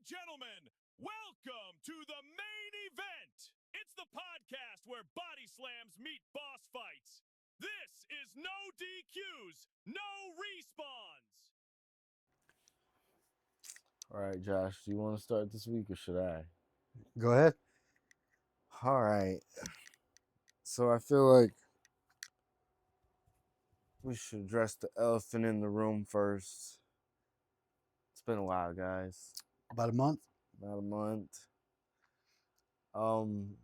and gentlemen, welcome to the main event. It's the podcast where body slams meet boss fights. This is no DQs, no respawns. All right, Josh, do you want to start this week or should I? Go ahead. All right. So I feel like we should address the elephant in the room first. It's been a while, guys. About a month. About a month. Um,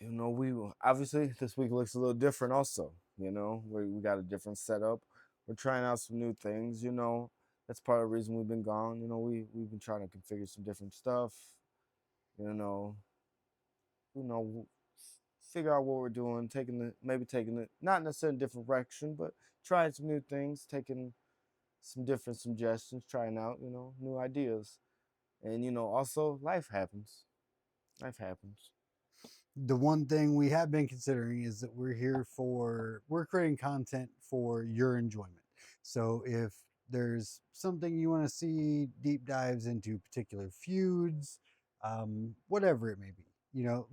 we obviously this week looks a little different. Also, we got a different setup. We're trying out some new things. That's part of the reason we've been gone. We've been trying to configure some different stuff. You know, figure out what we're doing, maybe taking it not necessarily a different direction, but trying some new things, taking some different suggestions, trying out, new ideas. And also life happens. Life happens. The one thing we have been considering is that we're creating content for your enjoyment. So if there's something you want to see, deep dives into particular feuds, whatever it may be,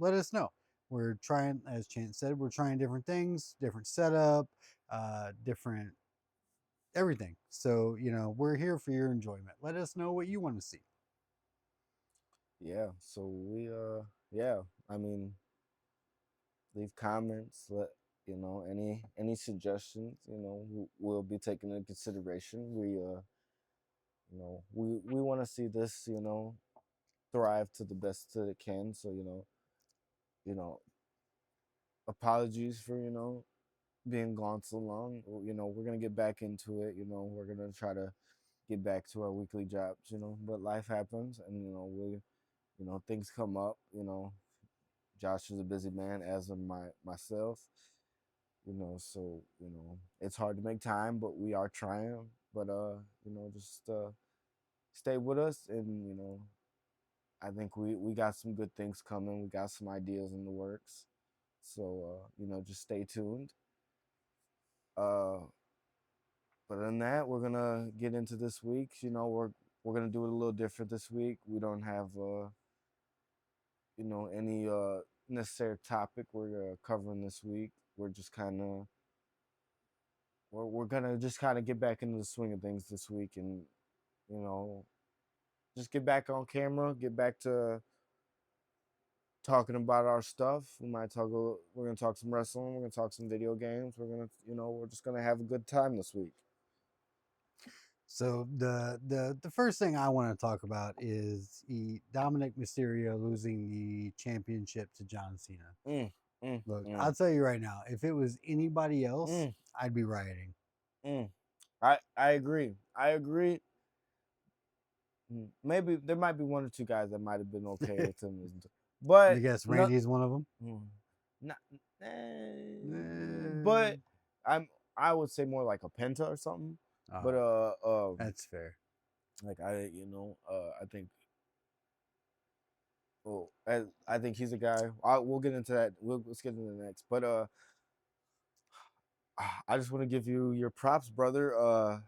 let us know. We're trying, as Chance said, we're trying different things, different setup, different everything. So, we're here for your enjoyment. Let us know what you want to see. Yeah. So yeah. I mean, leave comments. Let any suggestions. We'll be taking into consideration. We want to see this. Thrive to the best that it can. So you know, apologies for being gone so long. We're gonna get back into it. We're gonna try to get back to our weekly jobs. But life happens, and things come up. Josh is a busy man, as am myself. So it's hard to make time, but we are trying. But just stay with us, and I think we got some good things coming. We got some ideas in the works. So just stay tuned. Uh, but other than that, we're gonna get into this week. We're gonna do it a little different this week. We don't have any necessary topic we're covering this week. We're just kind of we're gonna just kind of get back into the swing of things this week, and you know just get back on camera, get back to talking about our stuff. We're gonna talk some wrestling. We're gonna talk some video games. We're just gonna have a good time this week. So the first thing I want to talk about is Dominic Mysterio losing the championship to John Cena. Mm, mm, Look, mm, I'll tell you right now, if it was anybody else, mm, I'd be rioting. mm. I agree. I agree. Maybe there might be one or two guys that might have been okay with him, I but guess no, Randy's one of them. not. But I would say more like a Penta or something. But That's fair. like I think. Well, I think he's a guy. We'll get into that. Let's get into the next. But I just want to give you your props, brother.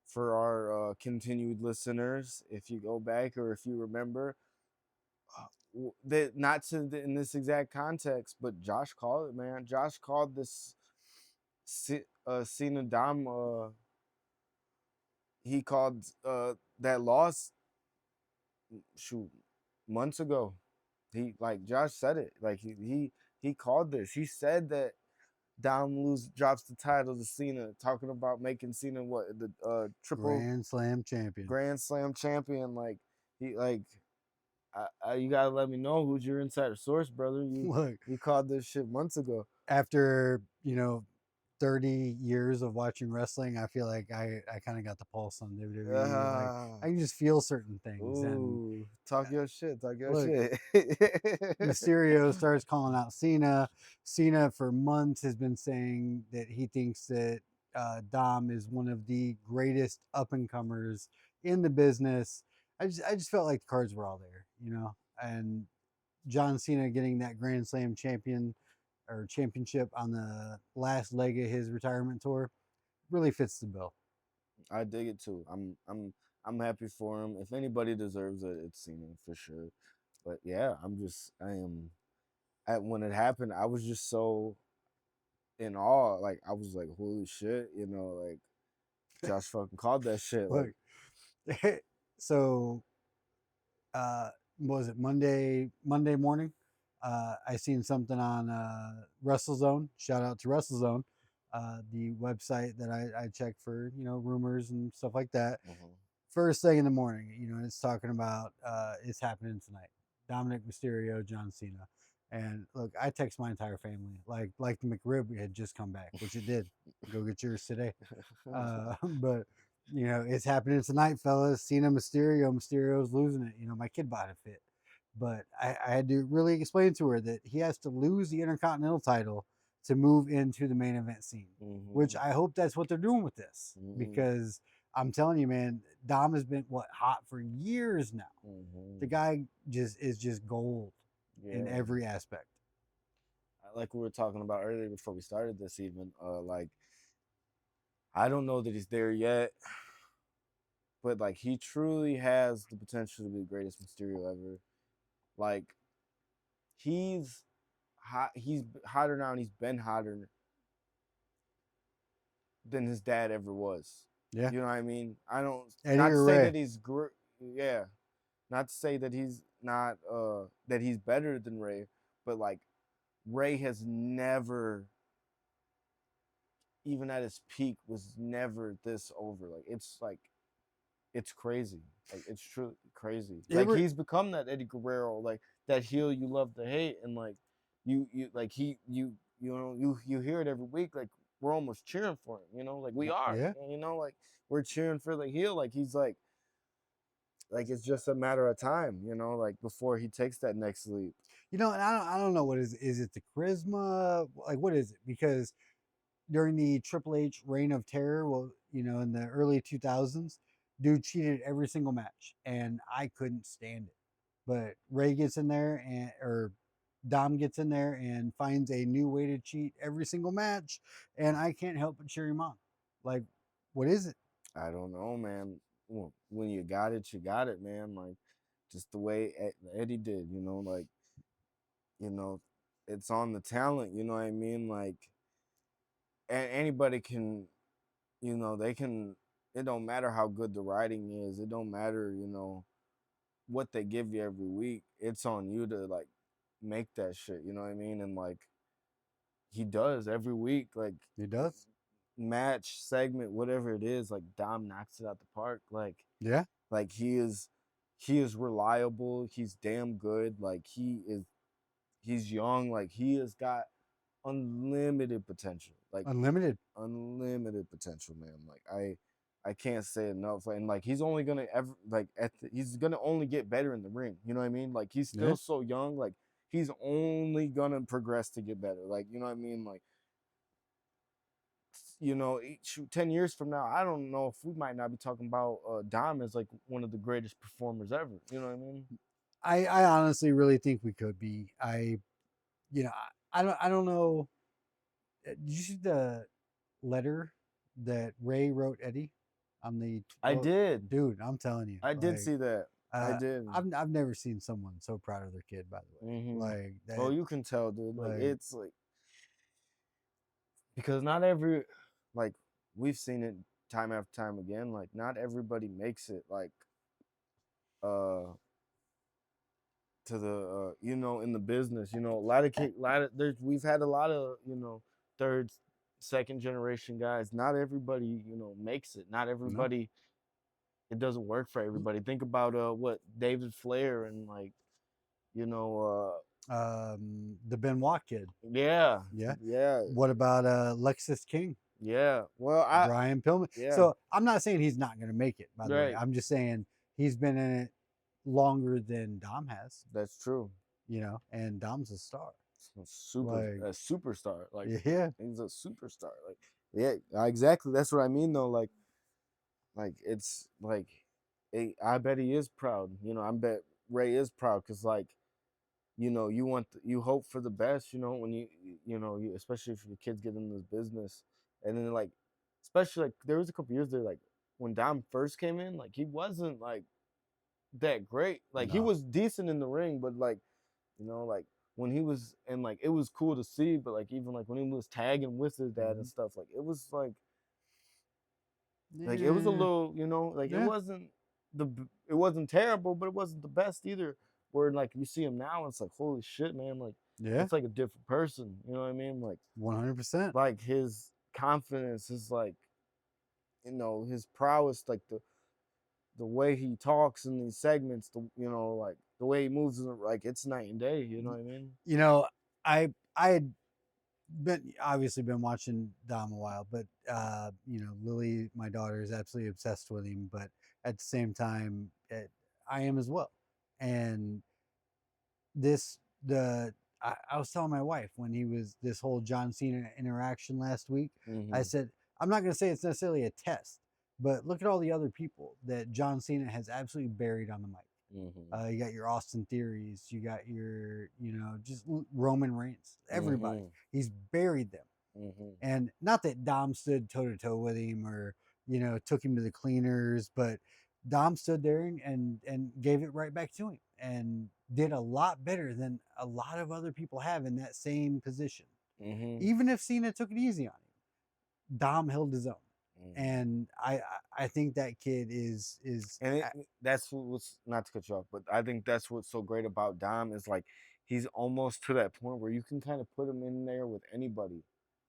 For our continued listeners, if you go back or if you remember, that not in this exact context, but Josh called it, man. Josh called this Cena Dom. He called that loss. Shoot, months ago. Josh said it. Like he called this. He said that Dom drops the title to Cena, talking about making Cena the triple Grand Slam champion. Grand Slam champion. You gotta let me know who's your insider source, brother. Look, You called this shit months ago. after 30 years of watching wrestling, I feel like I kind of got the pulse on WWE. Like I can just feel certain things. And Talk your shit. Talk your look, shit. Mysterio starts calling out Cena. Cena for months has been saying that he thinks that Dom is one of the greatest up and comers in the business. I just felt like the cards were all there, and John Cena getting that Grand Slam championship on the last leg of his retirement tour really fits the bill. I dig it too. I'm happy for him. If anybody deserves it, it's Cena for sure. But yeah, I am. When it happened, I was just so in awe. Like I was like, holy shit, like Josh fucking called that shit. Look, Like, so what was it Monday morning? I seen something on WrestleZone. Shout out to WrestleZone, the website that I check for rumors and stuff like that. First thing in the morning, it's talking about it's happening tonight. Dominic Mysterio, John Cena, and look, I text my entire family like the McRib had just come back, which it did. Go get yours today. But it's happening tonight, fellas. Cena, Mysterio's losing it. My kid bought a fit, but I had to really explain to her that he has to lose the Intercontinental title to move into the main event scene, which I hope that's what they're doing with this, because I'm telling you, man, Dom has been hot for years now. The guy is just gold in every aspect. Like we were talking about earlier before we started this, even like I don't know that he's there yet, but like he truly has the potential to be the greatest Mysterio ever. Like he's hot. He's hotter now, and he's been hotter than his dad ever was. Yeah, you know what I mean. I don't. Eddie not to or say Ray? that he's great. Yeah, not to say that he's not. That he's better than Ray, but like Ray has never, even at his peak, was never this over. Like it's crazy. Like it's truly crazy. Like he's become that Eddie Guerrero, like that heel you love to hate, and like you like you hear it every week. Like we're almost cheering for him, like we are. Yeah. Like we're cheering for the heel. Like he's like it's just a matter of time, like before he takes that next leap. And I don't know what is it the charisma? Like what is it? Because during the Triple H reign of terror, well, in the early 2000s, dude cheated every single match, and I couldn't stand it. But Ray gets in there, or Dom gets in there and finds a new way to cheat every single match, and I can't help but cheer him on. Like, what is it? I don't know, man. When you got it, man. Like just the way Eddie did, like it's on the talent. You know what I mean? Like, anybody can, they can. It don't matter how good the writing is. It don't matter, what they give you every week. It's on you to like make that shit. You know what I mean? And like he does every week. Like He does. Match, segment, whatever it is. Like Dom knocks it out the park. Like Yeah. Like he is reliable. He's damn good. Like he's young. Like he has got unlimited potential. Like Unlimited potential, man. Like I can't say enough. And like he's only gonna he's gonna only get better in the ring. You know what I mean? Like he's still so young. Like he's only gonna progress to get better. Like you know what I mean? Like 10 years from now, I don't know if we might not be talking about Dom as like one of the greatest performers ever. You know what I mean? I honestly really think we could be. I don't know. Did you see the letter that Ray wrote Eddie on the? I did, dude. I'm telling you, I did see that. I did. I've never seen someone so proud of their kid. By the way, like that. Oh, you can tell, dude. Like it's like because not every, like we've seen it time after time again. Like not everybody makes it. Like to the in the business, a lot of we've had a lot of third, second generation guys. Not everybody makes it. Not everybody. It doesn't work for everybody. Think about what David Flair and like the Benoit kid. Yeah. What about Lexus King? Yeah. Well, Brian Pillman. Yeah. So I'm not saying he's not going to make it. By the way, I'm just saying he's been in it longer than Dom has. That's true. And Dom's a star. A superstar. Like yeah, he's a superstar. Like yeah, exactly. That's what I mean though. Like it's like, I bet he is proud. I bet Ray is proud because like, you hope for the best. When you especially if your kids get in this business, and then like, especially like there was a couple years there like when Dom first came in, like he wasn't like that great. Like he No. was decent in the ring, but like, like when he was and like it was cool to see, but like even like when he was tagging with his dad and Mhm. stuff, like it was a Yeah. little, like Yeah. it wasn't terrible, but it wasn't the best either. Where like you see him now, it's like holy shit, man, like Yeah. it's like a different person. You know what I mean? 100%. Like his confidence is like, his prowess, like the way he talks in these segments, like the way he moves, like it's night and day. You know what I mean? You know, I had been watching Dom a while, but Lily, my daughter, is absolutely obsessed with him. But at the same time, I am as well. And this the I was telling my wife when he was this whole John Cena interaction last week. I Mm-hmm. said I'm not going to say it's necessarily a test, but look at all the other people that John Cena has absolutely buried on the mic. Mm-hmm. You got your Austin Theories, you got your, just Roman Reigns, everybody. Mm-hmm. He's buried them. Mm-hmm. And not that Dom stood toe to toe with him or, took him to the cleaners, but Dom stood there and gave it right back to him and did a lot better than a lot of other people have in that same position. Mm-hmm. Even if Cena took it easy on him, Dom held his own. Mm-hmm. And I think that kid is And that's what's not to cut you off, but I think that's what's so great about Dom is like he's almost to that point where you can kind of put him in there with anybody,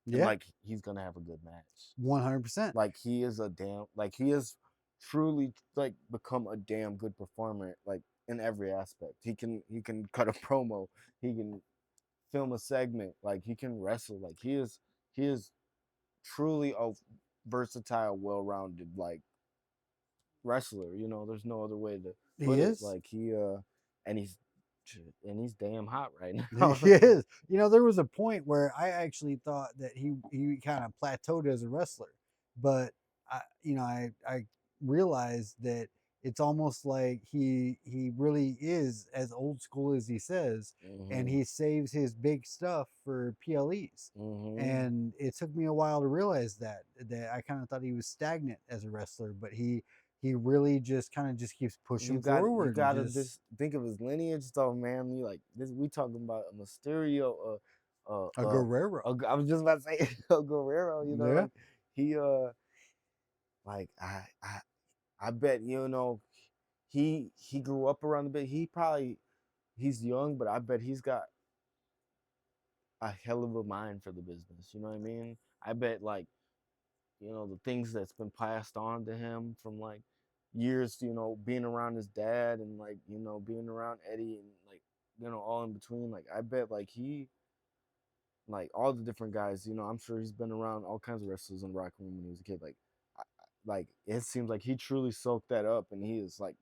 and yeah, like he's gonna have a good match. 100%. Like he is truly like become a damn good performer, like in every aspect. He can cut a promo, he can film a segment, like he can wrestle, like he is truly a versatile, well-rounded like wrestler. There's no other way to He put it. is. Like and he's and he's damn hot right now. He is. There was a point where I actually thought that he kind of plateaued as a wrestler, but I realized that it's almost like he really is as old school as he says, and hmm he saves his big stuff for PLEs. hmm And it took me a while to realize that I kind of thought he was stagnant as a wrestler, but he really just kind of just keeps pushing you forward and gotta just just think of his lineage though, man. You like this? We talking about a Mysterio, a Guerrero. I was just about to say a Guerrero. Yeah. Like he like I bet he grew up around the bit. He's young, but I bet he's got a hell of a mind for the business. You know what I mean? I bet like the things that's been passed on to him from like years, being around his dad and like being around Eddie and like all in between. Like I bet like he like all the different guys. I'm sure he's been around all kinds of wrestlers in the Rock Room when he was a kid. Like it seems like he truly soaked that up and he is like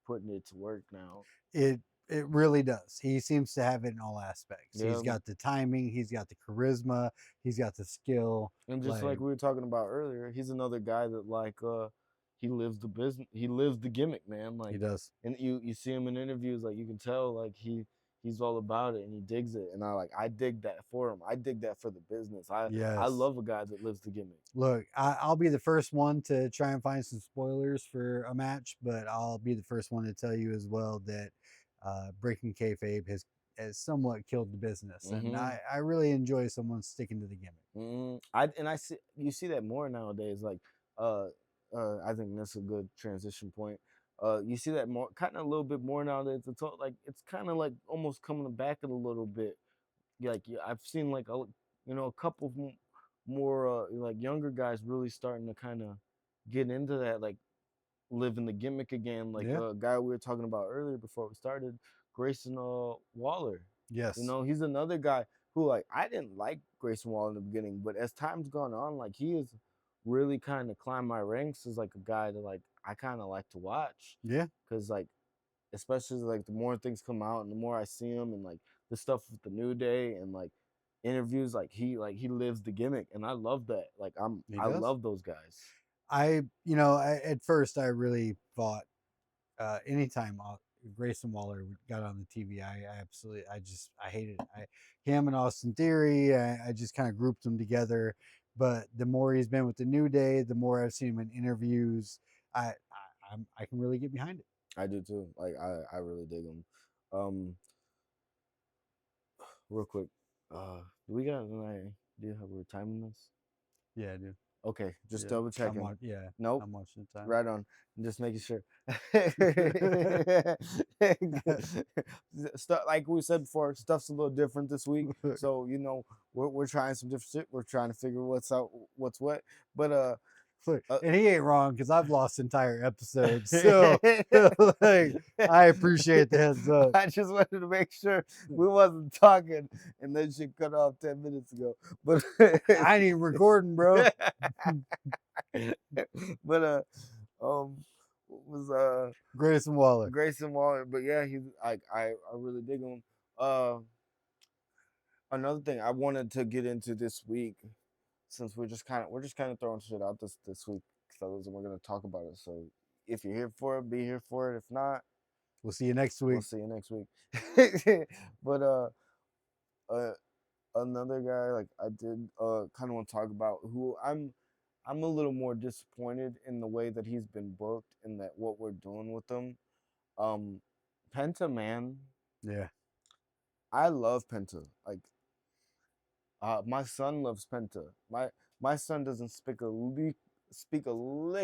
putting it to work now. It really does. He seems to have it in all aspects. He's Yeah. got the timing, he's got the charisma, he's got the skill. And just Like like we were talking about earlier, he's another guy that like he lives the business, he lives the gimmick, man. he Like does. and you see him in interviews, like you can tell like he's all about it and he digs it. And I dig that for him. I dig that for the business. I Yes. love a guy that lives the gimmick. Look, I'll be the first one to try and find some spoilers for a match, but I'll be the first one to tell you as well that breaking kayfabe has somewhat killed the business, and Mm-hmm. I really enjoy someone sticking to the gimmick. Mm-hmm. I see you see that more nowadays. Like uh I think that's a good transition point. You see that more kind of a little bit more nowadays. Like it's kind of like almost coming back a little bit. Like yeah, I've seen like a couple of more like younger guys really starting to kind of get into that, like living the gimmick again. Like Yeah. a guy we were talking about earlier before we started, Grayson Waller. Yes. He's another guy who like I didn't like Grayson Waller in the beginning, but as time's gone on, like he has really kind of climbed my ranks as like a guy that like I kind of like to watch. Yeah. Cause like especially like the more things come out and the more I see him and like the stuff with the New Day and like interviews, like he lives the gimmick and I love that. Like He I does. love those guys. At first I really thought anytime Grayson Waller got on the TV, I absolutely, I hated it. Him and Austin Theory, I just kind of grouped them together. But the more he's been with the New Day, the more I've seen him in interviews. I can really get behind it. I do too. Like I really dig him. Real quick, do we got an idea how we're timing this? Yeah, I do. Okay, just Yeah. double checking. Yeah. Nope. I'm watching the time. Right on. I'm just making sure. Stuff like we said before, stuff's a little different this week. So you know, we're trying some different shit. We're trying to figure what's what. But and he ain't wrong because I've lost entire episodes. So like, I appreciate the heads up. I just wanted to make sure we wasn't talking and then shit cut off 10 minutes ago. But I ain't even recording, bro. But was Grayson Waller. Grayson Waller, but yeah, he's I really dig him. Another thing I wanted to get into this week, since we're just kind of throwing shit out this week, fellas, and we're gonna talk about it. So if you're here for it, be here for it. If not, we'll see you next week. We'll see you next week. But another guy like I did kind of want to talk about, who I'm a little more disappointed in the way that he's been booked and that what we're doing with him. Penta, man. Yeah. I love Penta. Like my son loves Penta. My son doesn't speak a lick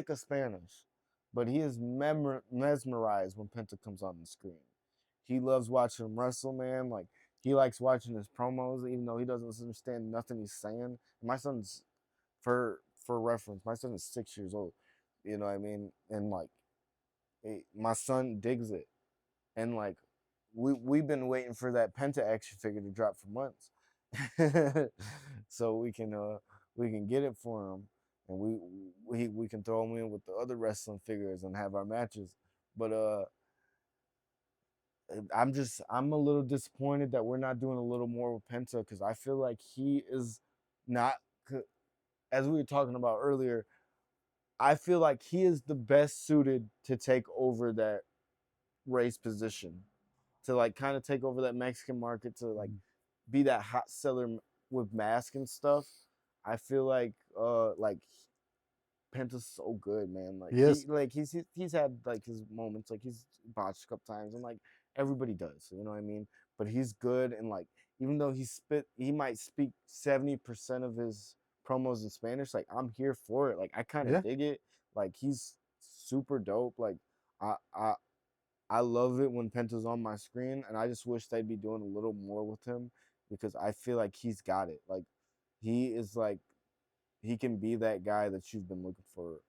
of Spanish, but he is mesmerized when Penta comes on the screen. He loves watching him wrestle, man. Like he likes watching his promos, even though he doesn't understand nothing he's saying. My son's, for reference, my son is 6 years old. You know what I mean? And like, my son digs it, and like, we've been waiting for that Penta action figure to drop for months, so we can get it for him, and we can throw him in with the other wrestling figures and have our matches. But I'm a little disappointed that we're not doing a little more with Penta, because I feel like he is not, as we were talking about earlier, I feel like he is the best suited to take over that race position, to like kind of take over that Mexican market, to like be that hot seller with mask and stuff. I feel like Penta's so good, man. Like he's had like his moments, like he's botched a couple times, and like everybody does, you know what I mean? But he's good, and like even though he might speak 70% of his promos in Spanish, like I'm here for it. Like I kind of dig it. Like he's super dope. Like I love it when Penta's on my screen, and I just wish they'd be doing a little more with him, because I feel like he's got it. Like he is like, he can be that guy that you've been looking for,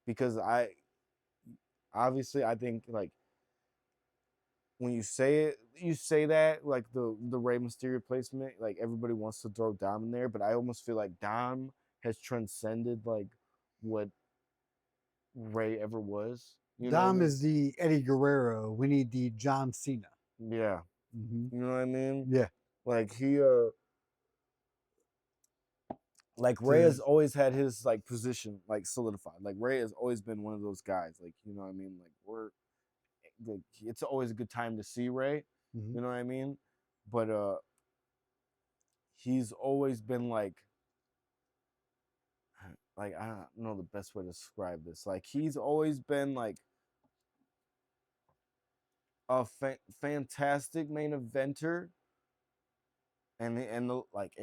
because I think like when you say that like the Rey Mysterio placement, like everybody wants to throw Dom in there, but I almost feel like Dom has transcended like what Rey ever was. Dom is the Eddie Guerrero. We need the John Cena. Yeah. Mm-hmm. You know what I mean? Yeah. Like he like Rey has always had his like position like solidified. Like Rey has always been one of those guys. Like, you know what I mean? Like it's always a good time to see Rey. Mm-hmm. You know what I mean? But he's always been like I don't know the best way to describe this. Like he's always been like a fantastic main eventer, and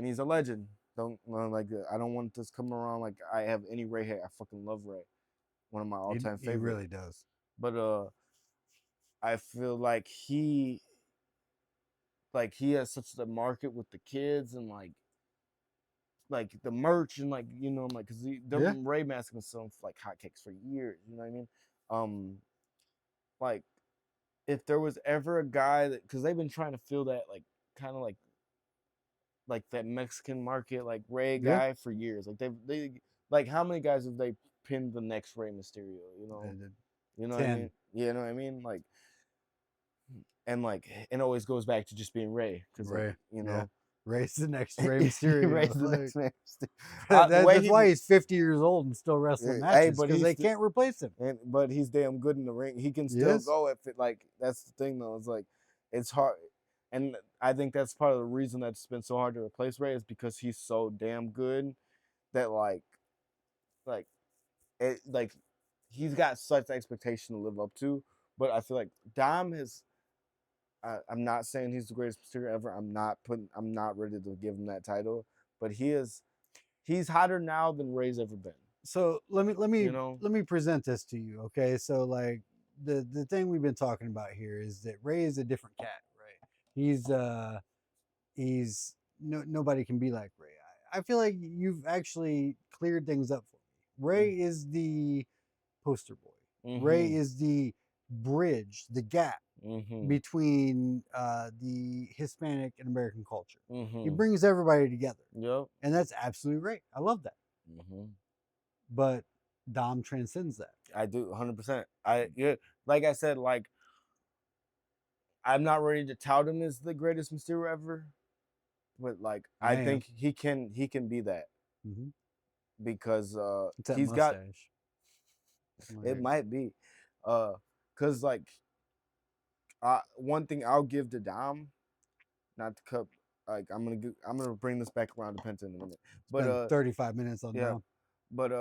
he's a legend. Don't like, I don't want this coming around like I have any Rey hate. I fucking love Rey. One of my all-time favorites. He really does. But I feel like he has such the market with the kids, and like the merch, and like, you know, like, because the Rey mask was selling for like hotcakes for years. You know what I mean? Like if there was ever a guy that, because they've been trying to fill that like kind of like that Mexican market, like Rey guy for years. Like they like, how many guys have they pinned the next Rey Mysterio? You know, what I mean? You know what I mean? Like, and like it always goes back to just being Rey, because like, you know, Rey's the next Rey Mysterio. Rey's the next Rey Mysterio. That's why he's 50 years old and still wrestling matches, because they can't replace him. But he's damn good in the ring. He can still go if it, like, that's the thing though. It's like, it's hard. And I think that's part of the reason that it's been so hard to replace Rey, is because he's so damn good that like he's got such expectation to live up to. But I feel like Dom has. I'm not saying he's the greatest Mysterio ever. I'm not ready to give him that title. But he's hotter now than Ray's ever been. So let me You know? let me present this to you, okay? So like the thing we've been talking about here is that Ray is a different cat, right? He's nobody can be like Ray. I feel like you've actually cleared things up for me. Ray is the poster boy. Ray is the bridge, the gap between the Hispanic and American culture. He brings everybody together, Yep. and that's absolutely great. I love that. But Dom transcends that. I do 100%. Like I said, like I'm not ready to tout him as the greatest Mysterio ever, but like I think he can be that because It's that he's got. mustache. It might be, cause like one thing I'll give to Dom, not to cut. Like I'm gonna bring this back around to Penta in a minute, but 35 minutes on yeah, Dom. but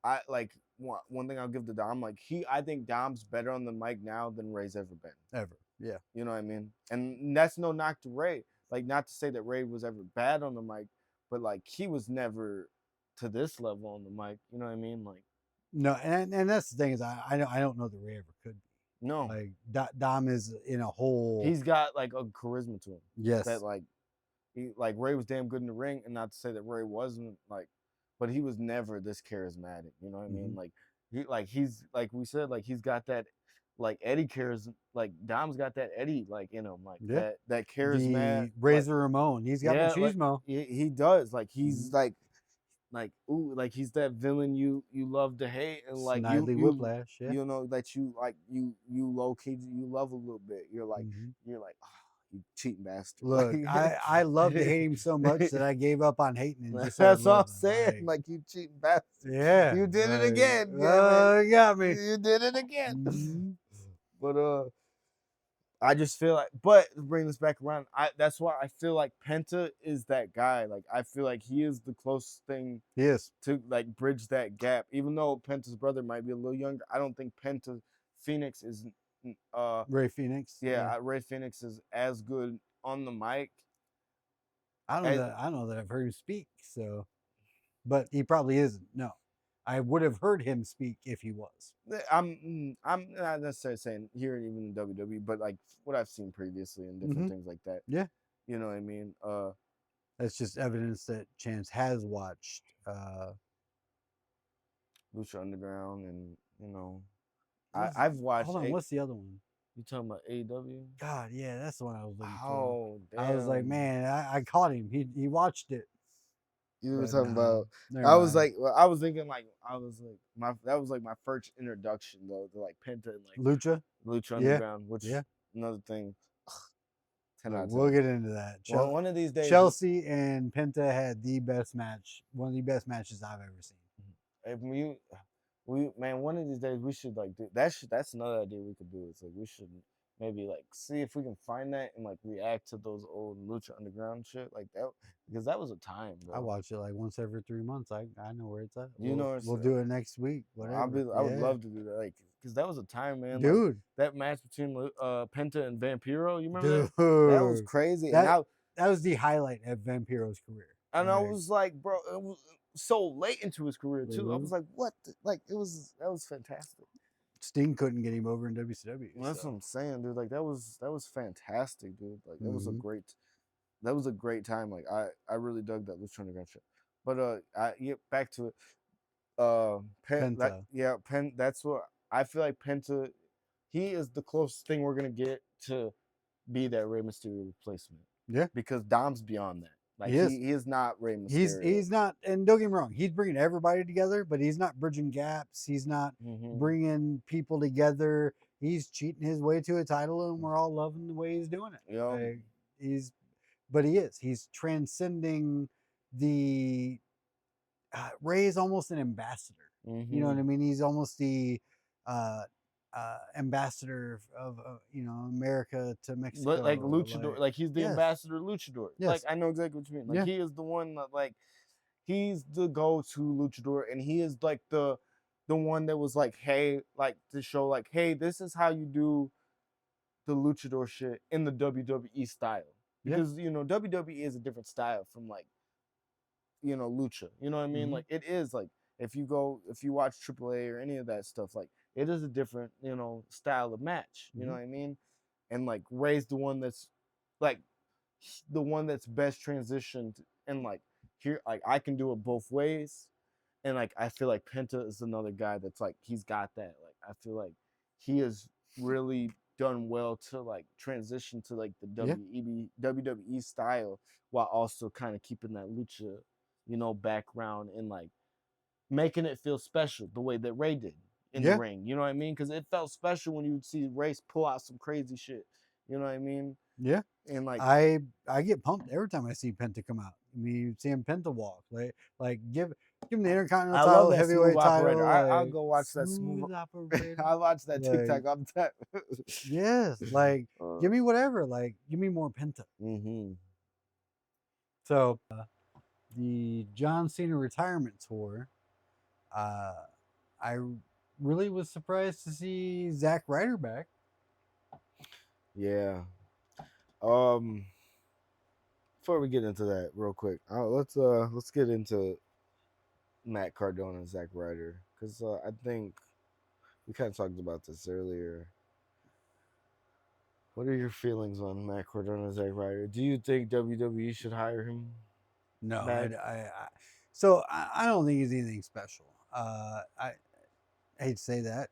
I like one thing I'll give to Dom. Like I think Dom's better on the mic now than Ray's ever been. Ever, yeah. You know what I mean? And that's no knock to Ray. Like not to say that Ray was ever bad on the mic, but like he was never to this level on the mic. You know what I mean? Like No, and that's the thing is I don't know that Ray ever could be. no, Like Dom is in a whole. he's got like a charisma to him. Yes. That like Ray was damn good in the ring, and not to say that Ray wasn't like, but he was never this charismatic. You know what I mean? Like he's like we said, like he's got that like Eddie charisma. Like Dom's got that Eddie like in him, like that charismatic. Razor Ramon. He's got machismo. Like, he does. Like he's like ooh, like he's that villain you love to hate, and like Snidely Whiplash. Yeah. You know that you like you low key you love a little bit. You're like oh, you cheating bastard. Look, I love to hate him so much that I gave up on hating him. Just so That's I what I'm love him. saying. Like you cheating bastard. Yeah. You did it again. You got me. You did it again. But I just feel like, but to bring this back around, that's why I feel like Penta is that guy. Like I feel like he is the closest thing He is to like bridge that gap. Even though Penta's brother might be a little younger, I don't think Penta Phoenix is Ray Phoenix. Yeah, Ray Phoenix is as good on the mic. I don't know that I've heard him speak, so but he probably isn't. No. I would have heard him speak if he was. I'm not necessarily saying here even in WWE, but like what I've seen previously and different things like that. Yeah. You know what I mean? That's just evidence that Chance has watched Lucha Underground, and you know I've watched. Hold on, what's the other one? You talking about AEW? God, yeah, that's the one I was looking for. Oh, damn. I was like, man, I caught him. He watched it. You were talking about. I was like, I was thinking like, that was like my first introduction though to like Penta and like Lucha Underground, which another thing. 10 out of 10. We'll get into that. Well, one of these days, Chelsea and Penta had the best match, one of the best matches I've ever seen. If one of these days we should like do that. That's another idea we could do. It's like we should maybe like see if we can find that and like react to those old Lucha Underground shit like that, because that was a time, bro. I watch it like once every 3 months. I know where it's at. We'll do it next week. Whatever. I would love to do that, like, because that was a time, man. Dude, like, that match between Penta and Vampiro, you remember that? That was crazy. That was the highlight of Vampiro's career. And I was like, bro, it was so late into his career too. I was like, what? Like that was fantastic. Sting couldn't get him over in WCW. That's what I'm saying, dude. Like that was fantastic, dude. Like that was a great time. Like I really dug that Lucha Underground shit. But back to it. Penta. That's what I feel like. Penta, he is the closest thing we're gonna get to be that Rey Mysterio replacement. Yeah, because Dom's beyond that. Like he is not Rey Mysterio. He's not, and don't get me wrong, he's bringing everybody together, but he's not bridging gaps. He's not bringing people together. He's cheating his way to a title, and we're all loving the way he's doing it. Yeah, like, he's transcending the. Ray is almost an ambassador. You know what I mean? He's almost the ambassador of America to Mexico, like luchador, like he's the ambassador luchador. Yes. Like I know exactly what you mean. Like he is the one that, like, he's the go-to luchador, and he is like the the one that was like, hey, like to show like, hey, this is how you do the luchador shit in the WWE style. Yeah. Because WWE is a different style from like lucha. You know what I mean? Mhm. Like it is like if you watch AAA or any of that stuff, like it is a different style of match. You know what I mean? And like Ray's the one that's like the one that's best transitioned, and like here, like I can do it both ways. And like I feel like Penta is another guy that's like he's got that. Like I feel like he has really done well to like transition to like the Yeah. WWE style while also kind of keeping that lucha, background, and like making it feel special the way that Ray did in the Yeah. ring. You know what I mean? Because it felt special when you would see Ray pull out some crazy shit. You know what I mean? Yeah. And like I get pumped every time I see Penta come out. I mean, you see him Penta walk, like give him the Intercontinental I title, love that smooth heavyweight operator. title. I'll Like, go watch that smooth. operator. I watch that Like, TikTok all the time. yes, like give me whatever. Like, give me more Penta. Mm-hmm. So the John Cena retirement tour, I really was surprised to see Zack Ryder back. Yeah. Before we get into that, real quick, let's get into Matt Cardona and Zack Ryder, because I think we kind of talked about this earlier. What are your feelings on Matt Cardona and Zack Ryder? Do you think WWE should hire him? No, back? I don't think he's anything special. I hate to say that,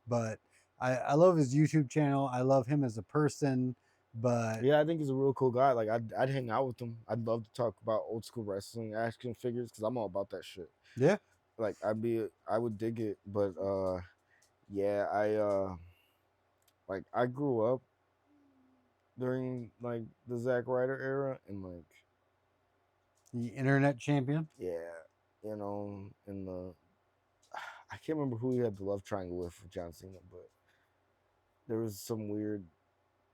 but I love his YouTube channel. I love him as a person, but Yeah, I think he's a real cool guy. Like I'd hang out with him. I'd love to talk about old school wrestling, action figures, because I'm all about that shit. yeah, Like I would dig it, but yeah, I grew up during like the Zack Ryder era, and like the internet champion. yeah, in the I can't remember who he had the love triangle with John Cena, but there was some weird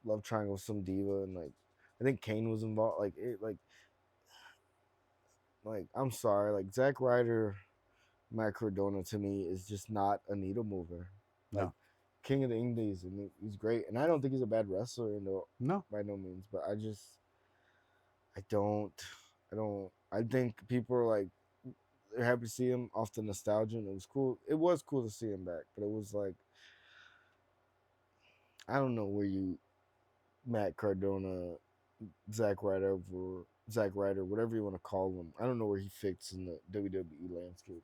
love triangle with some diva, and like I think Kane was involved. Like I'm sorry, like Zack Ryder, Matt Cardona to me is just not a needle mover. Like No. King of the Indies, and he's great, and I don't think he's a bad wrestler, No, by no means. But I think people are like they're happy to see him off the nostalgia, and it was cool. It was cool to see him back, but it was like I don't know where Matt Cardona, Zack Ryder, whatever you want to call him. I don't know where he fits in the WWE landscape.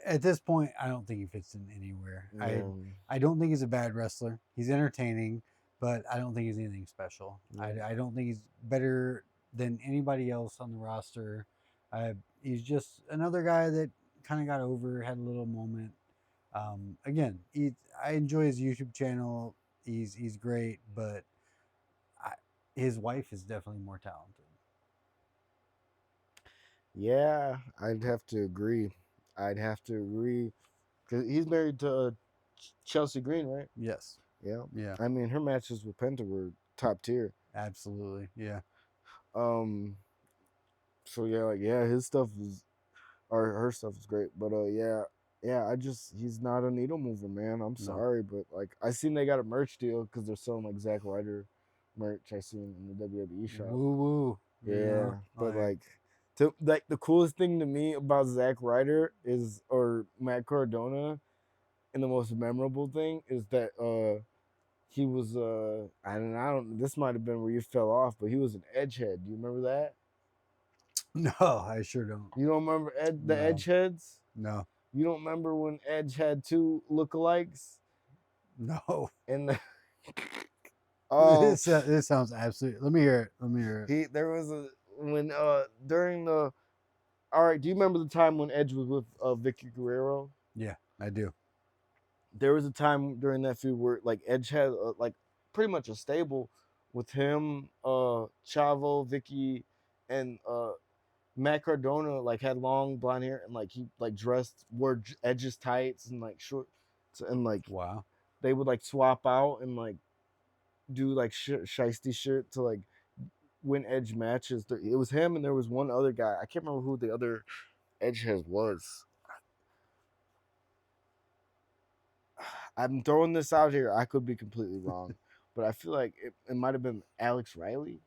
at this point, I don't think he fits in anywhere. Yeah. I don't think he's a bad wrestler. He's entertaining, but I don't think he's anything special. Yeah. I don't think he's better than anybody else on the roster. He's just another guy that kind of got over, had a little moment. Again, I enjoy his YouTube channel. He's great, but his wife is definitely more talented. Yeah, I'd have to agree. Because he's married to Chelsea Green, right? Yes. Yeah. Yeah. I mean, her matches with Penta were top tier. Absolutely. Yeah. So yeah, his stuff or her stuff is great. But he's not a needle mover, man. I'm sorry, but like I seen they got a merch deal because they're selling like Zack Ryder merch. I seen in the WWE shop. Woo woo. Yeah, but like the coolest thing to me about Zack Ryder or Matt Cardona, and the most memorable thing is that he was I don't this might have been where you fell off, but he was an edgehead. Do you remember that? No, I sure don't. You don't remember the No. edgeheads? No. You don't remember when Edge had two lookalikes? No. And This sounds absolutely. Let me hear it. There was during the. All right, do you remember the time when Edge was with Vicky Guerrero? Yeah, I do. There was a time during that feud where like Edge had like pretty much a stable with him, Chavo, Vicky, and Matt Cardona like had long blonde hair, and like he like wore Edge's tights and like short, and like Wow. they would like swap out and like do like shiesty shit to like win Edge matches. It was him, and there was one other guy. I can't remember who the other Edgehead was. I'm throwing this out here. I could be completely wrong, but I feel like it might have been Alex Riley.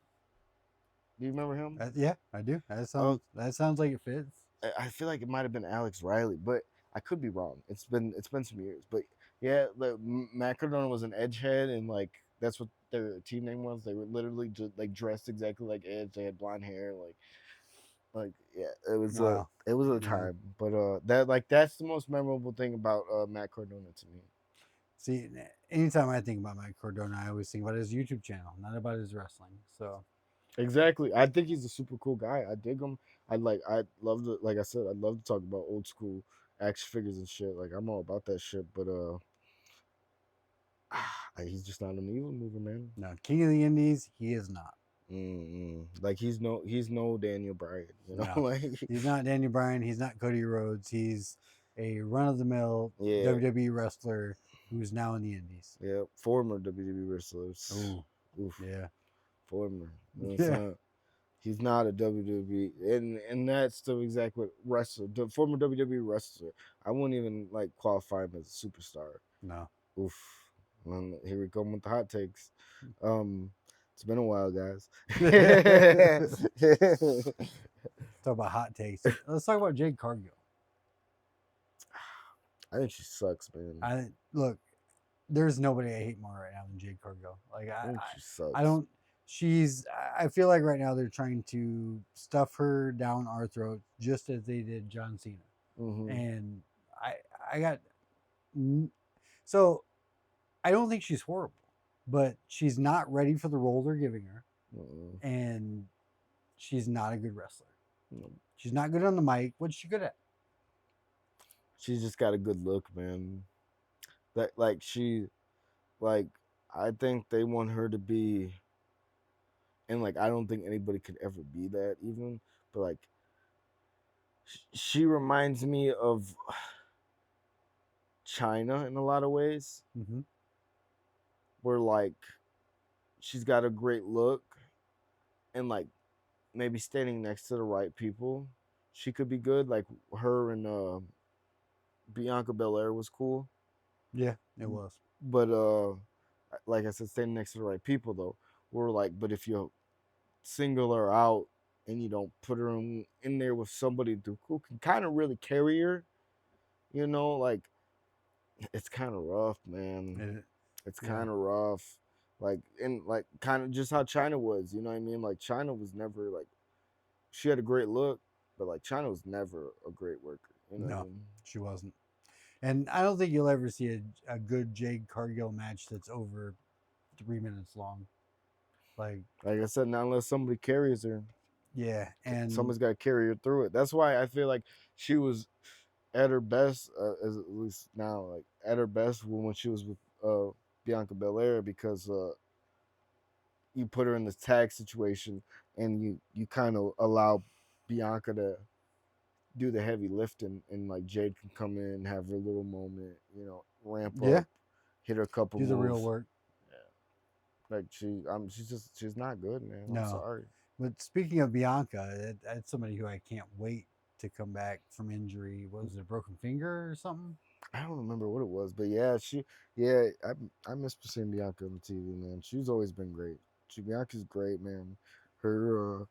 Do you remember him? Yeah, I do. That Oh, sounds like it fits. I feel like it might have been Alex Riley, but I could be wrong. It's been some years, but yeah, Matt Cardona was an Edgehead, and like that's what their team name was. They were literally just like dressed exactly like Edge. They had blonde hair, like yeah, Wow. it was a Yeah. time. But that's the most memorable thing about Matt Cardona to me. See, anytime I think about Mike Cardona, I always think about his YouTube channel, not about his wrestling. So Exactly. I think he's a super cool guy. I dig him. I love to, like I said, I'd love to talk about old school action figures and shit. Like I'm all about that shit, but he's just not an evil mover, man. no, King of the Indies, he is not. Like he's no Daniel Bryan, you know. No, Like he's not Daniel Bryan. He's not Cody Rhodes. He's a run of the mill yeah, WWE wrestler who's now in the Indies. yeah, former WWE wrestlers. Oh, Oof, yeah, former. You know, yeah. he's not a WWE, and that's the exact what wrestler, the former WWE wrestler. I wouldn't even like qualify him as a superstar. No. Oof. Here we come with the hot takes. It's been a while, guys. Talk about hot takes. Let's talk about Jade Cargill. I think she sucks, man. Look, there's nobody I hate more right now than Jade Cargill. Like I think she sucks. I don't. I feel like right now they're trying to stuff her down our throats just as they did John Cena. Mm-hmm. And I got. So I don't think she's horrible, but she's not ready for the role they're giving her. And she's not a good wrestler. She's not good on the mic. What's she good at? She's just got a good look, man. That I think they want her to be, and like I don't think anybody could ever be that even, but like she reminds me of China in a lot of ways, where like she's got a great look, and like maybe standing next to the right people, she could be good. Like her and Bianca Belair was cool. Yeah, it was. But like I said, standing next to the right people though, we're like, but if you single her out and you don't put her in there with somebody who can kind of really carry her, you know, like it's kind of rough, man. It's kind of rough. Like, and like kind of just how China was, you know what I mean? Like China was never like, she had a great look, but like China was never a great worker. You know what I mean? She wasn't. And I don't think you'll ever see a good Jade Cargill match that's over 3 minutes long. Like I said, not unless somebody carries her. Yeah, and somebody's got to carry her through it. That's why I feel like she was at her best, as at least now, like at her best when she was with Bianca Belair, because you put her in this tag situation and you kind of allow Bianca to do the heavy lifting, and like Jade can come in and have her little moment, you know, ramp up, hit her couple do moves. the real work. Yeah, like she's not good, man. I'm sorry. But speaking of Bianca, that's somebody who I can't wait to come back from injury. What was it, a broken finger or something? I don't remember what it was, but yeah, I miss seeing Bianca on the TV, man. She's always been great. Bianca's great, man. Her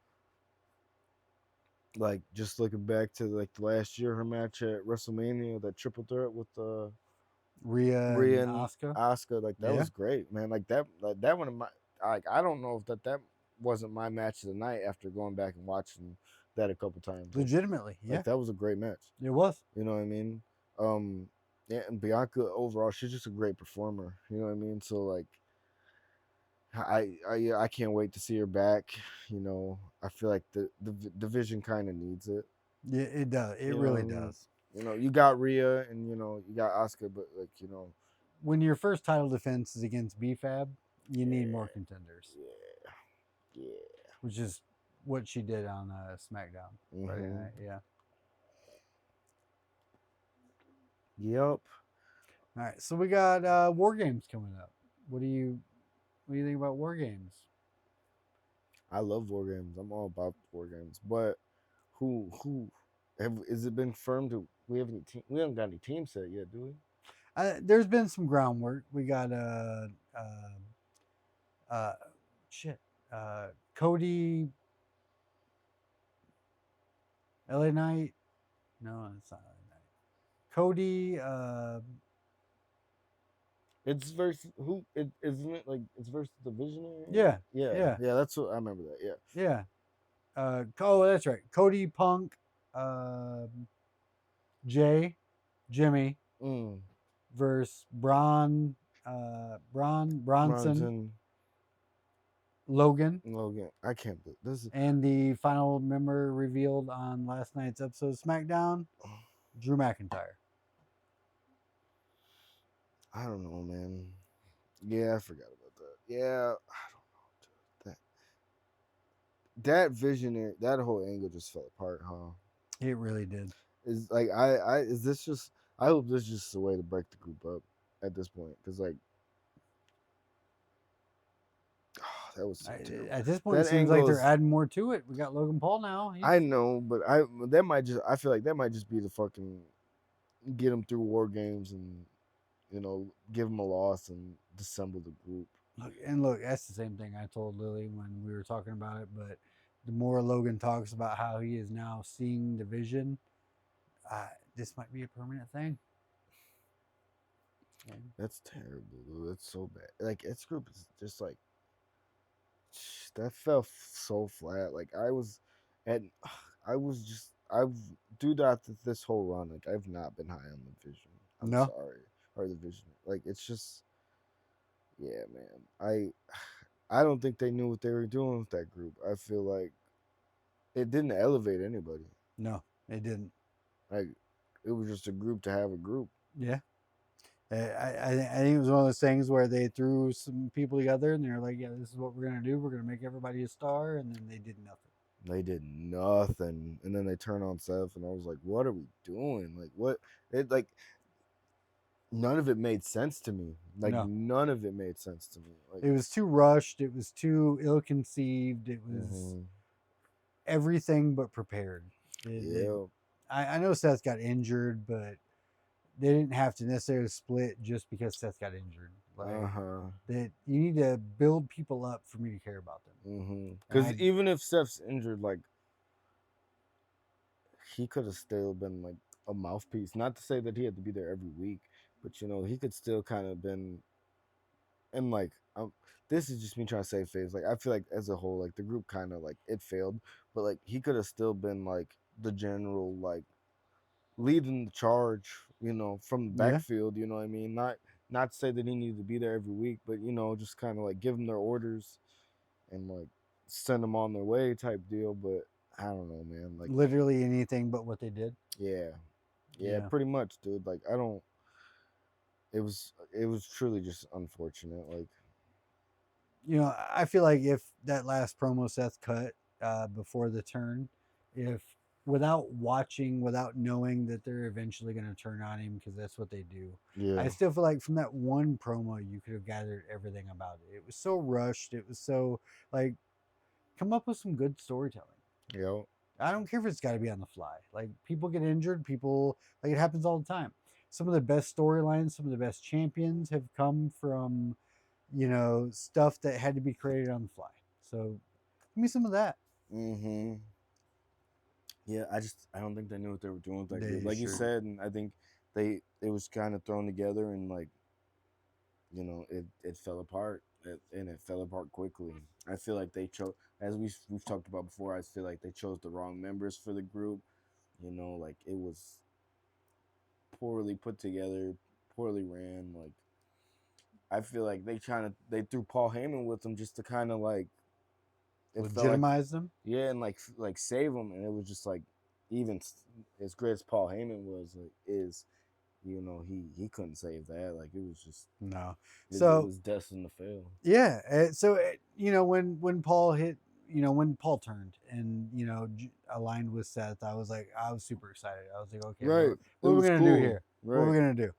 like just looking back to like the last year, her match at WrestleMania, that triple threat with Rhea and Asuka, like that was great, man. Like that one of my, like I don't know if that wasn't my match of the night after going back and watching that a couple times. Legitimately, like that was a great match. It was. You know what I mean? Yeah, and Bianca overall, she's just a great performer. You know what I mean? So like, I can't wait to see her back. You know, I feel like the division kind of needs it. Yeah, it does. It really does. You know, you got Rhea and you know you got Asuka, but like you know, when your first title defense is against BFAB, you need more contenders. Yeah. Which is what she did on SmackDown Friday night. Yeah. Yep. All right, so we got War Games coming up. What do you think about War Games? I love War Games. I'm all about War Games. But is it been confirmed? We haven't got any teams set yet, do we? There's been some groundwork. We got shit, Cody, LA Knight. No, it's not LA Knight. Cody, It's versus who? Isn't it like it's versus the Visionary? yeah, Yeah. That's what I remember that. Yeah. yeah. Oh, that's right. Cody, Punk, Jay, Jimmy Mm. versus Bronson, Bronson, Logan, Logan. I can't believe this. and the final member revealed on last night's episode of SmackDown, Drew McIntyre. I don't know, man. Yeah, I forgot about that. Yeah, I don't know, dude. That Visionary, that whole angle just fell apart, huh? It really did. Is like is this just? I hope this is just a way to break the group up at this point, because like, that was so terrible. At this point, That it seems like angle they're is- adding more to it. We got Logan Paul now. I know, but I feel like that might just be the fucking get him through War Games and give him a loss and disassemble the group. Look, that's the same thing I told Lily when we were talking about it. But the more Logan talks about how he is now seeing the vision, this might be a permanent thing. Yeah. That's terrible, dude. That's so bad. Like, this group is just like that fell so flat. Like I've throughout this whole run, like I've not been high on the Vision. I'm No? sorry, or the Vision. Like it's just, yeah, man. I don't think they knew what they were doing with that group. I feel like it didn't elevate anybody. No, it didn't. Like it was just a group to have a group. Yeah. I think it was one of those things where they threw some people together and they're like, yeah, this is what we're going to do. We're going to make everybody a star. And then they did nothing. They did nothing, and then they turn on Seth, and I was like, "What are we doing? Like, what? It like none of it made sense to me. Like, No. none of it made sense to me. Like, It was too rushed. It was too ill-conceived. It was everything but prepared. yeah, I know Seth got injured, but they didn't have to necessarily split just because Seth got injured. Like that, you need to build people up for me to care about them. Because even if Seth's injured, like he could have still been like a mouthpiece. Not to say that he had to be there every week, but he could still kind of been. And like, this is just me trying to save face. Like, I feel like as a whole, like the group kind of like it failed, but like he could have still been like the general, like leading the charge, from the backfield. You know what I mean? Not to say that he needed to be there every week, but just kind of like give them their orders and like send them on their way type deal. But I don't know, man. Like literally anything but what they did. Yeah, pretty much, dude. Like I don't. It was truly just unfortunate. Like, I feel like if that last promo Seth cut before the turn, if without watching, without knowing that they're eventually going to turn on him because that's what they do. yeah, I still feel like from that one promo, you could have gathered everything about it. It was so rushed. It was so like, come up with some good storytelling. yeah. I don't care if it's got to be on the fly. Like people get injured, it happens all the time. Some of the best storylines, some of the best champions have come from, stuff that had to be created on the fly. So give me some of that. Yeah, I don't think they knew what they were doing with that They group. Like you sure said, and I think it was kind of thrown together and like, it fell apart and it fell apart quickly. I feel like they chose, as we've talked about before, I feel like they chose the wrong members for the group. Like it was poorly put together, poorly ran. Like I feel like they threw Paul Heyman with them just to kind of like legitimize them. Yeah, and like save them, and it was just like even as great as Paul Heyman was, he couldn't save that. Like it was just no. It was destined to fail. Yeah. So when Paul hit, when Paul turned and aligned with Seth, I was super excited. I was like, okay, Right. what are we gonna do here? Right. What are we gonna do?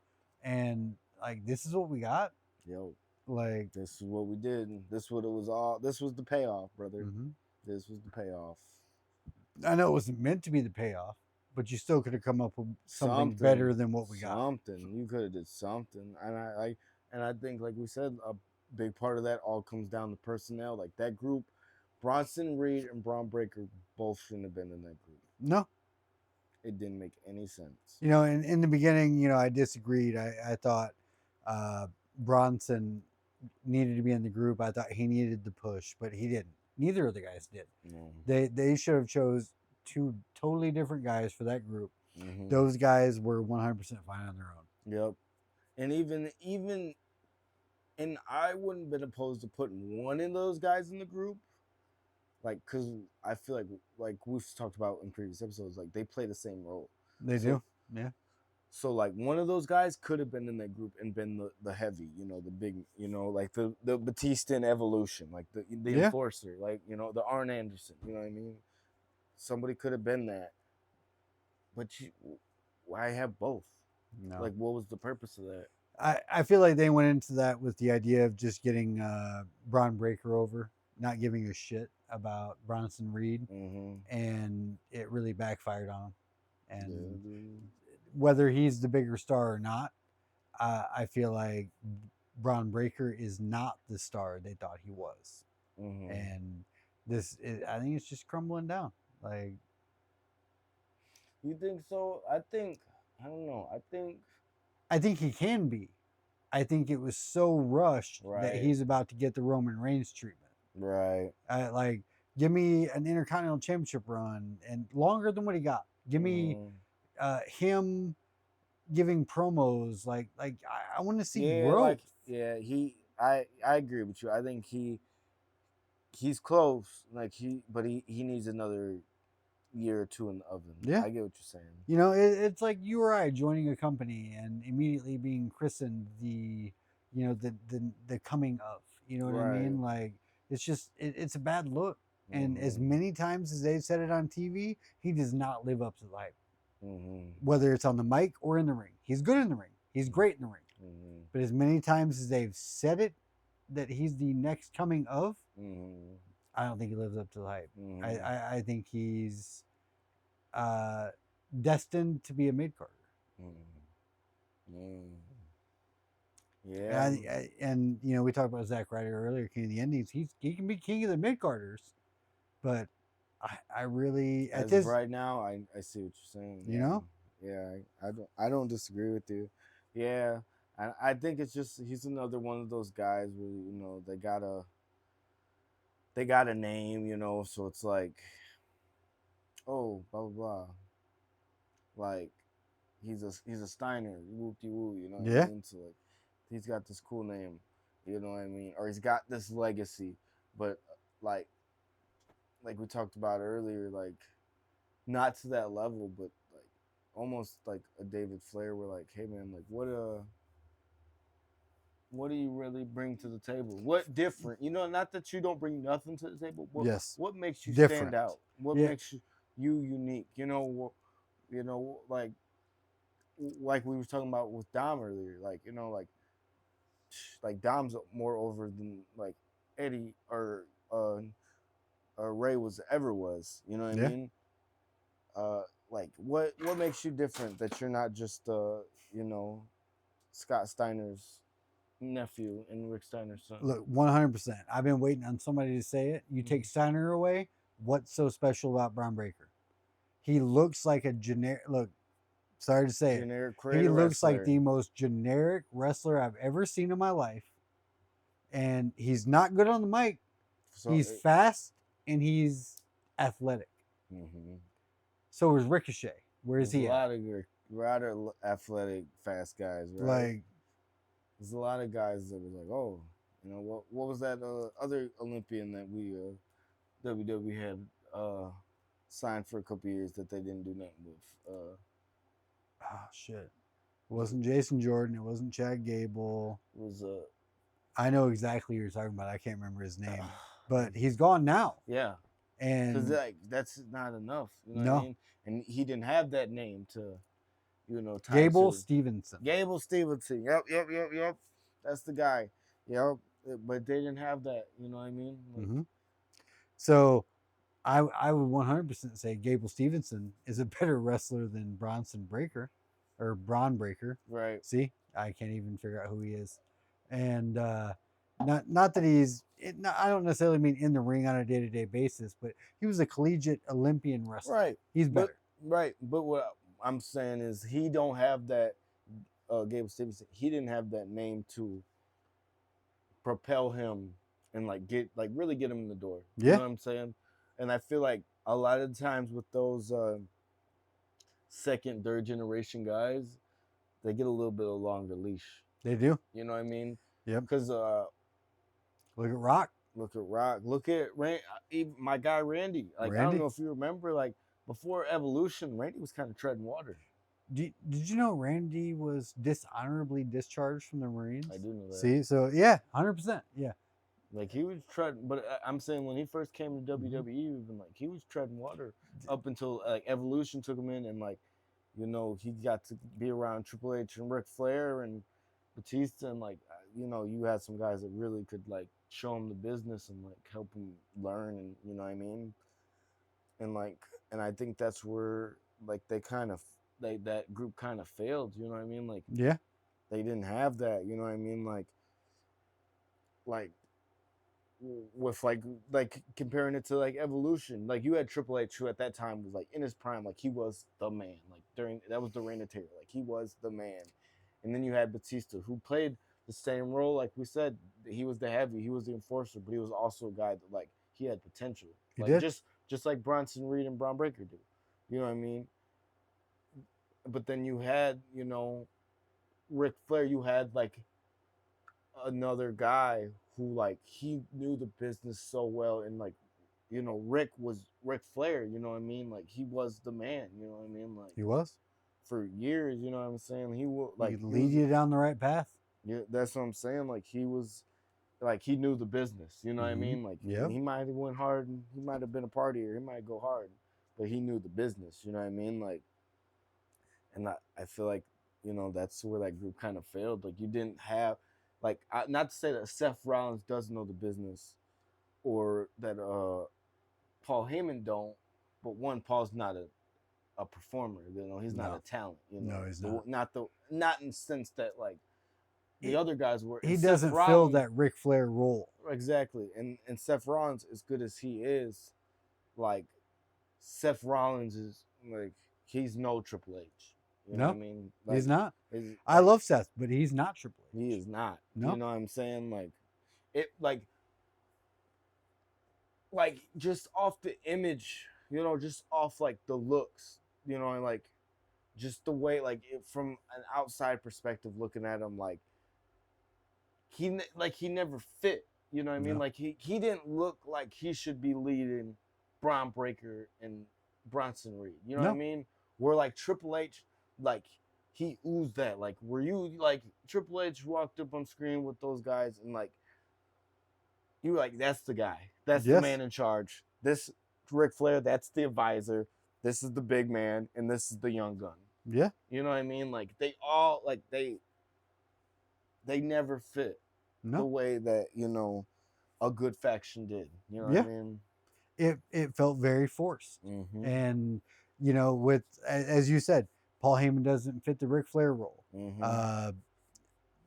And like, this is what we got. Yo, like this is what we did. This is what it was all. This was the payoff, brother. Mm-hmm. This was the payoff. I know it wasn't meant to be the payoff, but you still could have come up with something better than what we got. Something you could have did something, and I think like we said, a big part of that all comes down to personnel. Like that group, Bronson Reed and Braun Breaker both shouldn't have been in that group. No, it didn't make any sense. You know, in the beginning, you know, I disagreed. I thought Bronson needed to be in the group. I thought he needed the push, but he didn't. Neither of the guys did. No. They should have chose two totally different guys for that group. Mhm. Those guys were 100% fine on their own. Yep. And even and I wouldn't been opposed to putting one of those guys in the group. Like, cause I feel like we've talked about in previous episodes, like they play the same role. They So- do. Yeah. So like one of those guys could have been in that group and been the heavy, you know, the big, you know, like the Batistan evolution, like the Yeah. enforcer, like, you know, the Arn Anderson, you know what I mean? Somebody could have been that. But why have both? No. Like, what was the purpose of that? I feel like they went into that with the idea of just getting Braun Breaker over, not giving a shit about Bronson Reed, Mm-hmm. and it really backfired on him. And Yeah, whether he's the bigger star or not, I feel like Braun Breaker is not the star they thought he was. mm-hmm. And I think it's just crumbling down. Like, You think so? I don't know. I think he can be. I think it was so rushed that Right. he's about to get the Roman Reigns treatment. Right. Like, give me an Intercontinental Championship run and longer than what he got. Give me Mhm. him giving promos. Like I want to see Yeah, growth. like I agree with you. I think he's close. Like but he needs another year or two in the oven. Yeah. I get what you're saying. You know, it's like you or I joining a company and immediately being christened the coming of. You know what I mean? Like, it's just it's a bad look. And as Mhm. many times as they've said it on TV, he does not live up to the hype. Mhm. Whether it's on the mic or in the ring. He's good in the ring. He's great in the ring. Mhm. But as many times as they've said it, that he's the next coming of, Mhm. I don't think he lives up to the hype. Mhm. I think he's destined to be a mid carder. Mhm. Yeah. And you know, we talked about Zack Ryder earlier, King of the Indies. He can be king of the mid carders, but I really at As this of right now, I see what you're saying. You yeah. know? Yeah, I don't disagree with you. Yeah, I think it's just he's another one of those guys where, you know, they got a name, you know, so it's like, oh, blah blah blah, like he's a Steiner, whoop de woo, you know what Yeah. I mean? So like, he's got this cool name, you know what I mean, or he's got this legacy, but like we talked about earlier, like not to that level, but like almost like a David Flair, where like, hey man, like what do you really bring to the table? What different? You know, not that you don't bring nothing to the table. Yes. What makes you Different. stand out? What Yeah. makes you unique? You know, like we were talking about with Dom earlier. Like, you know, like Dom's more over than like Eddie or Ray ever was. You know what Yeah. I mean? Like what makes you different that you're not just you know, Scott Steiner's nephew and Rick Steiner's son? Look, 100%. I've been waiting on somebody to say it. You take Steiner away, what's so special about Braun Breaker? He looks like a generic. Look, sorry to say Generic it. He looks like wrestler. the most generic wrestler I've ever seen in my life, and he's not good on the mic. So He's fast and he's athletic. mhm. So is Ricochet. Where is There's he a at? lot of athletic, fast guys, right? Like, There's a lot of guys that was like, oh, you know, what was that other Olympian that we WWE had signed for a couple years that they didn't do nothing with? oh shit. It wasn't Jason Jordan. It wasn't Chad Gable. Was I know exactly who you're talking about. I can't remember his name, but he's gone now. yeah, because And like that's not enough. You know what No. I mean? And he didn't have that name to, you know, tie Gable to. Stevenson. Gable Stevenson. Yep. That's the guy. Yep. But they didn't have that. You know what I mean? Like, Mhm. So I would 100% say Gable Stevenson is a better wrestler than Bronson Breaker or Braun Breaker. Right. See, I can't even figure out who he is, and not that he's. I don't necessarily mean in the ring on a day-to-day basis, but he was a collegiate Olympian wrestler. Right. He's But better. right. But what I'm saying is he don't have that. Gable Stevenson. He didn't have that name to propel him and like really get him in the door. You Yeah. know what I'm saying? And I feel like a lot of times with those second, third generation guys, they get a little bit of a longer leash. They do. You know what I mean? Yep. Because Look at Rock. look at Rock, look at even my guy Randy. Like I Randy? don't know if you remember, like before Evolution, Randy was kind of treading water. Did you know Randy was dishonorably discharged from the Marines? I do know that. See, so yeah, 100%. Yeah. Like he was treading, but I'm saying when he first came to Mm-hmm. WWE, even like he was treading water up until like Evolution took him in, and like, you know, he got to be around Triple H and Ric Flair and Batista, and like, you know, you had some guys that really could like show him the business and like help him learn, and you know what I mean, and like, and I think that's where like that group kind of failed. You know what I mean? Like Yeah. they didn't have that. You know what I mean? Like with like comparing it to like Evolution, like you had Triple H, who at that time was like in his prime, like he was the man. Like that was the Reign of Terror, like he was the man. And then you had Batista, who played the same role, like we said, he was the heavy, he was the enforcer, but he was also a guy that like he had potential, He like did. just like Bronson Reed and Braun Breaker do. You know what I mean? But then you had, you know, Ric Flair. You had like another guy who like he knew the business so well, and like, you know, Ric Flair, you know what I mean, like he was the man, you know what I mean, like He was. for years, you know what I'm saying, he will like He'd lead you down the right path. yeah, that's what I'm saying, like he was like he knew the business, you know what I Mhm. mean, like Yep. he might have went hard, and he might have been a partier, he might go hard, but he knew the business, you know what I mean, like, and I feel like, you know, that's where that group kind of failed. Like you didn't have, like, not to say that Seth Rollins doesn't know the business, or that Paul Heyman don't, but one, Paul's not a performer. You know, he's not No. a talent. You know, No, he's not. Not in the sense that like the He- other guys were. He And Seth doesn't fill Rollins- that Ric Flair role. exactly. And Seth Rollins, as good as he is, like Seth Rollins is like he's no Triple H. You know No, what I mean? Like, He's not. is- I love Seth, but he's not Triple H. He is not. No. You know what I'm saying? Like it like just off the image, you know, just off like the looks, you know, and like just the way like from an outside perspective looking at him, like he never fit, you know what I mean? No. Like he didn't look like he should be leading Braun Breaker and Bronson Reed. You know what I No. mean? Where like Triple H, like he oozed that. Like were you like Triple H walked up on screen with those guys and like you were like, that's the guy. That's the Yes. man in charge. This Ric Flair, that's the advisor. This is the big man, and this is the young gun. Yeah. You know what I mean? Like they all like they never fit the No. way that, you know, a good faction did. You know Yeah. what I mean? It felt very forced. Mm-hmm. And you know, with as you said, Paul Heyman doesn't fit the Ric Flair role. Mm-hmm.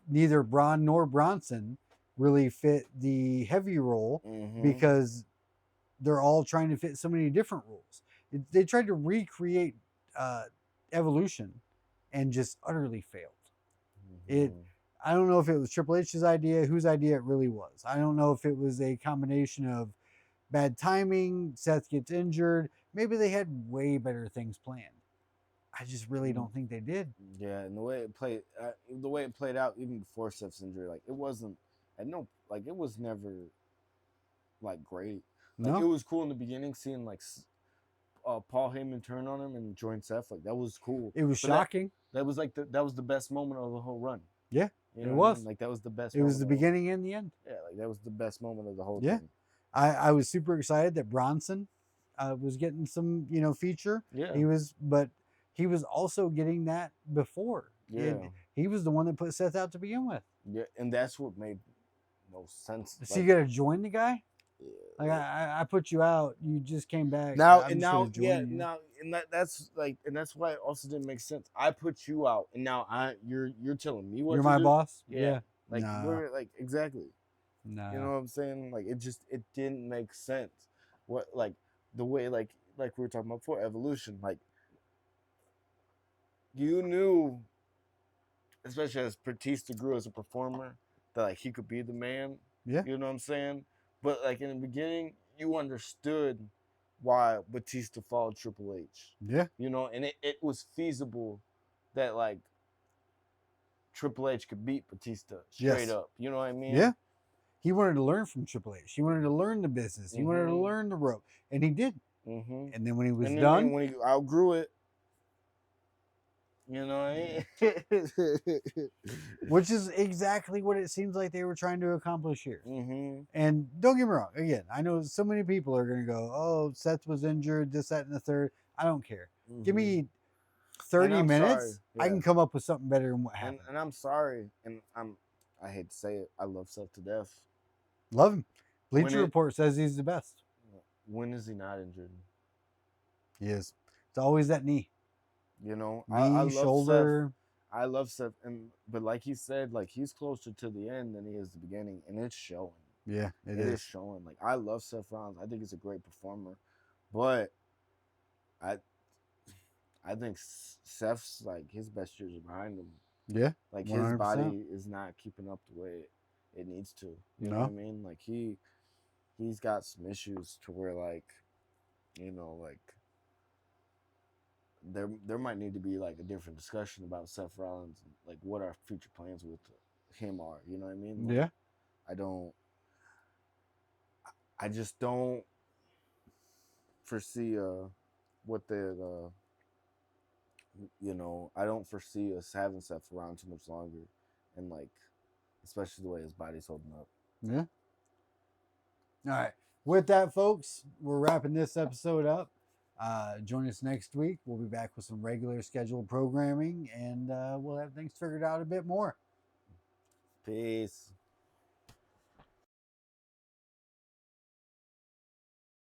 Neither Braun nor Bronson really fit the heavy role Mm-hmm. because they're all trying to fit so many different roles. They tried to recreate Evolution and just utterly failed. it- Mm-hmm. I don't know if it was Triple H's idea, whose idea it really was. I don't know if it was a combination of bad timing, Seth gets injured. Maybe they had way better things planned. I just really don't think they did. Yeah, and the way it played out, even before Seth's injury, like it wasn't. It was never like great. Like No, it was cool in the beginning, seeing like Paul Heyman turn on him and join Seth. Like that was cool. it was But that- shocking. That was like that was the best moment of the whole run. Yeah, You it know what I was. mean? Like that was the best. It was the moment of whole- beginning and the end. Yeah, like that was the best moment of the whole Yeah. thing. I was super excited that Bronson was getting some, feature. Yeah. But he was also getting that before. Yeah. He was the one that put Seth out to begin with. Yeah, and that's what made most sense. So you got to join the guy? Like I put you out, you just came back. Now I'm and just gonna now, join yeah, you. now and that's like, and that's why it also didn't make sense. I put you out, and now you're telling me what You're to my do. boss. Yeah, like Nah. we're like exactly. Nah. You know what I'm saying? Like it didn't make sense. What like the way like we were talking about before, evolution. Like you knew, especially as Batista grew as a performer, that like he could be the man. Yeah. You know what I'm saying? But like in the beginning, you understood why Batista followed Triple H. Yeah. You know, and it was feasible that like Triple H could beat Batista straight Yes. up. You know what I mean? Yeah. He wanted to learn from Triple H. He wanted to learn the business. He wanted to Mhm. learn the rope, and he did. Mm-hmm. And then when he was And then done, when he outgrew it, you know what I mean? which is exactly what it seems like they were trying to accomplish here. Mm-hmm. And don't get me wrong. Again, I know so many people are going to go, "Oh, Seth was injured, this, that, and the third." I don't care. Give me 30 I'm minutes. sorry, I yeah. can come up with something better than what happened. And I'm sorry, and I hate to say it, I love Seth to death. Love him. When Bleacher it- Report says he's the best. When is he not injured? He is. It's always that knee, You know, knee, I love shoulder. Seth. I love Seth, but like he said, like he's closer to the end than he is the beginning, and it's showing. Yeah, it It is. is showing. Like I love Seth Rollins. I think he's a great performer, but I think Seth's like his best years are behind him. Yeah, Like his 100%. body is not keeping up the way it needs to. You know No. what I mean? Like he's got some issues to where like, you know, like there might need to be like a different discussion about Seth Rollins, and, like what our future plans with him are. You know what I mean? Like, Yeah. I just don't foresee what the you know, I don't foresee us having Seth around too much longer, and like especially the way his body's holding up. Yeah. All right. With that, folks, we're wrapping this episode up. Join us next week. We'll be back with some regular scheduled programming, and we'll have things figured out a bit more. Peace.